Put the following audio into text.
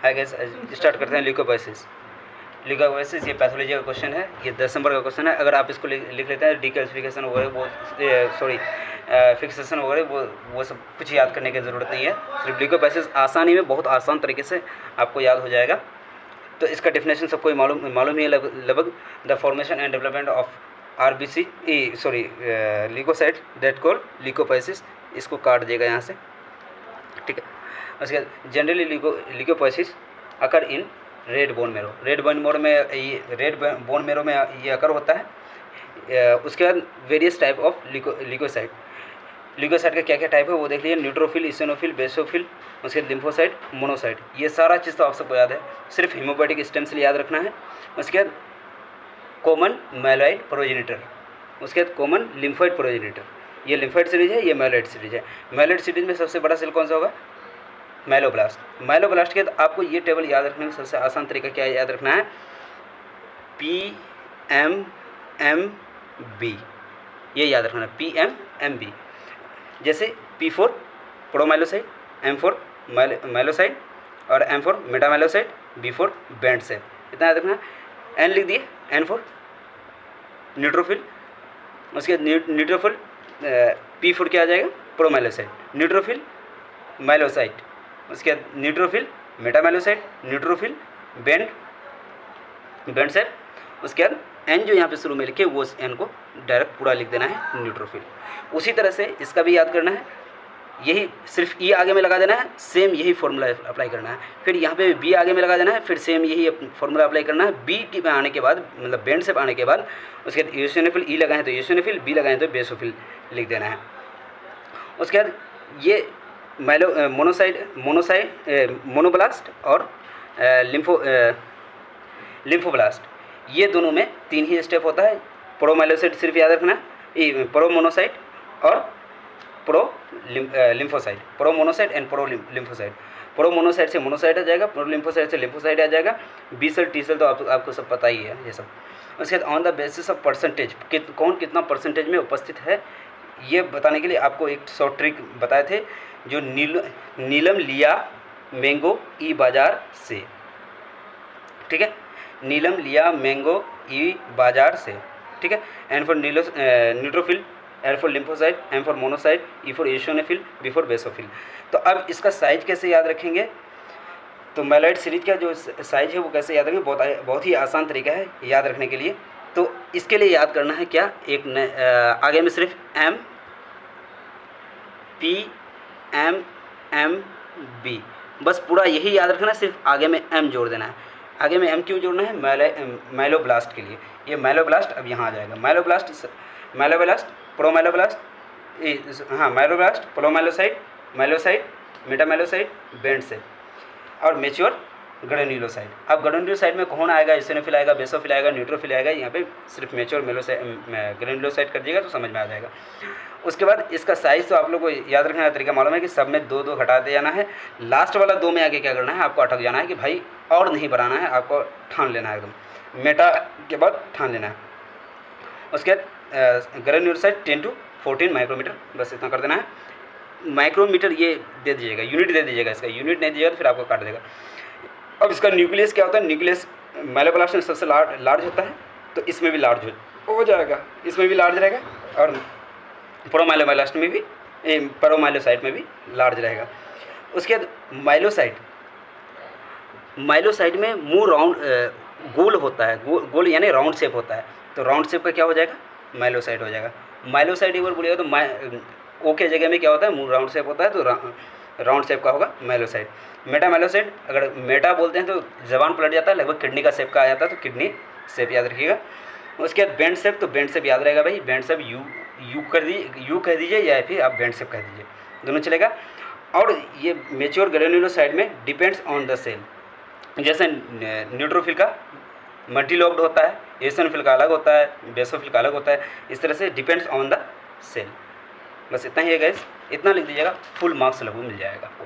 I guess start करते हैं ल्यूकोपाइसिस। ल्यूकोपाइसिस ये पैथोलॉजी का क्वेश्चन है, ये 10 नंबर का क्वेश्चन है। अगर आप इसको लिख लेते हैं डीकैल्सिफिकेशन वगैरह वो फिक्सेशन वगैरह वो सब कुछ याद करने की ज़रूरत नहीं है। सिर्फ ल्यूकोपाइसिस आसानी में बहुत आसान तरीके से आपको याद हो जाएगा। तो इसका डेफिनेशन सबको मालूम ही है लगभग। The formation and development of leukocyte that called leukopoiesis. इसको काट देगा यहाँ से, ठीक है। उसके बाद generally leukopoiesis occur in red bone marrow. Red bone marrow में ये अकर होता है। उसके बाद various type of leukocyte. Leukocyte का क्या क्या टाइप है वो देख लीजिए, न्यूट्रोफिल, इसिनोफिल, बेसोफिल, उसके बाद लिम्फोसाइट, मोनोसाइट। ये सारा चीज़ तो आप सबको याद है, सिर्फ हीमोपोएटिक स्टेम सेल याद रखना है। उसके बाद कॉमन माइलॉइड प्रोजेनिटर, उसके बाद कॉमन लिम्फोइड प्रोजेनिटर। ये लिम्फोइड सीरीज है, ये माइलॉइड सीरीज है। माइलॉइड सीरीज में सबसे बड़ा सेल कौन सा होगा? माइलोब्लास्ट। माइलोब्लास्ट के बाद आपको ये टेबल याद रखने में सबसे आसान तरीका क्या याद रखना है? PMMB, ये याद रखना है, PMMB। जैसे P4 प्रोमाइलोसाइट, M4 माइलोसाइट और M4 मेटामाइलोसाइट, B4 बैंड सेल। इतना याद रखना है। N लिख दिए, N4 न्यूट्रोफिल। उसके न्यूट्रोफिल P4 क्या आ जाएगा? प्रोमाइलोसाइट। न्यूट्रोफिल माइलोसाइट, उसके बाद न्यूट्रोफिल मेटामाइलोसाइट, न्यूट्रोफिल बैंड सेल। उसके बाद N जो यहाँ पे शुरू में लिखे वो N को डायरेक्ट पूरा लिख देना है, न्यूट्रोफिल। उसी तरह से इसका भी याद करना है, यही सिर्फ E आगे में लगा देना है, सेम यही फॉर्मूला अप्लाई करना है। फिर यहाँ पे B आगे में लगा देना है, फिर सेम यही फॉर्मूला अप्लाई करना है। B में आने के बाद मतलब बैंड सेल आने के बाद उसके बाद यूसिनोफिल E लगाएं तो यूसिनोफिल, B लगाएं तो बेसोफिल लिख देना है। उसके बाद ये मोनोब्लास्ट और लिम्फोब्लास्ट, ये दोनों में 3 ही स्टेप होता है। प्रोमाइलोसाइट सिर्फ याद रखना, प्रोमोनोसाइट और lymphocyte. Promonocyte and lymphocyte. Promonocyte से मोनोसाइट आ जाएगा, प्रोलिम्फोसाइट से लिम्फोसाइट आ जाएगा। बी सेल, टी सेल तो आपको सब पता ही है ये सब। उसके बाद on the basis of percentage, कौन कितना परसेंटेज में उपस्थित है ये बताने के लिए आपको एक शॉर्ट ट्रिक बताए थे, जो नीलम लिया मैंगो ई बाज़ार से, ठीक है। नीलम लिया मैंगो ई बाज़ार से, ठीक है। N for neutrophil, L for lymphocyte, M for monocyte, E for eosinophil, B for basophil. तो अब इसका साइज कैसे याद रखेंगे? तो माइलॉइड सीरीज का जो साइज है वो कैसे याद रखेंगे? बहुत ही आसान तरीका है याद रखने के लिए। तो इसके लिए याद करना है क्या, आगे में सिर्फ PMMB, बस पूरा यही याद रखना है, सिर्फ आगे में M जोड़ देना है। आगे में M क्यों जोड़ना है? माइलोब्लास्ट के लिए। ये माइलोब्लास्ट अब यहाँ आ जाएगा। माइलोब्लास्ट, प्रोमाइलोब्लास्ट, हाँ माइलोब्लास्ट, प्रोमाइलोसाइट, माइलोसाइट, मेटामाइलोसाइट, बैंड सेल और मैच्योर ग्रेन्युलोसाइट। अब ग्रेन्युलोसाइट में कौन आएगा? इसिनोफिल आएगा, बेसोफिल आएगा, न्यूट्रोफिल आएगा। यहाँ पे सिर्फ मैच्योर ग्रेन्युलोसाइट कर दीजिएगा तो समझ में आ जाएगा। उसके बाद इसका साइज़ तो आप लोग को याद रखने का तरीका मालूम है कि सब में 2-2 हटाते जाना है। लास्ट वाला 2 में आगे क्या करना है? आपको अटक जाना है कि भाई और नहीं बनाना है, आपको ठान लेना है एकदम, मेटा के बाद ठान लेना है। उसके बाद ग्रेन्युलोसाइट 10 to 14 माइक्रोमीटर, बस इतना कर देना है। माइक्रोमीटर ये दे दीजिएगा, यूनिट दे दीजिएगा, इसका यूनिट नहीं दीजिएगा तो फिर आपको काट देगा। अब इसका न्यूक्लियस क्या होता है? न्यूक्लियस माइलोब्लास्ट में सबसे लार्ज होता है, तो इसमें भी लार्ज हो जाएगा, इसमें भी लार्ज रहेगा और प्रोमाइलोब्लास्ट में भी, प्रोमाइलोसाइट में भी लार्ज रहेगा। उसके बाद माइलोसाइट में मुंह राउंड गोल होता है, गोल यानी राउंड शेप होता है, तो राउंड शेप का क्या हो जाएगा? माइलोसाइट हो जाएगा। माइलोसाइट एक बार बोलिएगा तो ओ के जगह में क्या होता है? मुंह राउंड शेप होता है, तो राउंड शेप का होगा माइलोसाइट। मेटामाइलोसाइट, अगर मेटा बोलते हैं तो जबान पलट जाता है, लगभग किडनी का शेप का आ जाता है, तो किडनी शेप याद रखिएगा। उसके बाद बैंड शेप, तो बैंड शेप याद रहेगा भाई, बैंड शेप यू कह दीजिए या फिर आप बैंड शेप कह दीजिए, दोनों चलेगा। और ये मैच्योर ग्रेन्युलोसाइट में डिपेंड्स ऑन द सेल, जैसे न्यूट्रोफिल का मल्टीलोब्ड होता है, एसिनोफिल का अलग होता है, बेसोफिल का अलग होता है, इस तरह से डिपेंड्स ऑन द सेल। बस इतना ही है गाइस, इतना लिख दीजिएगा, फुल मार्क्स लगभग मिल जाएगा आपको।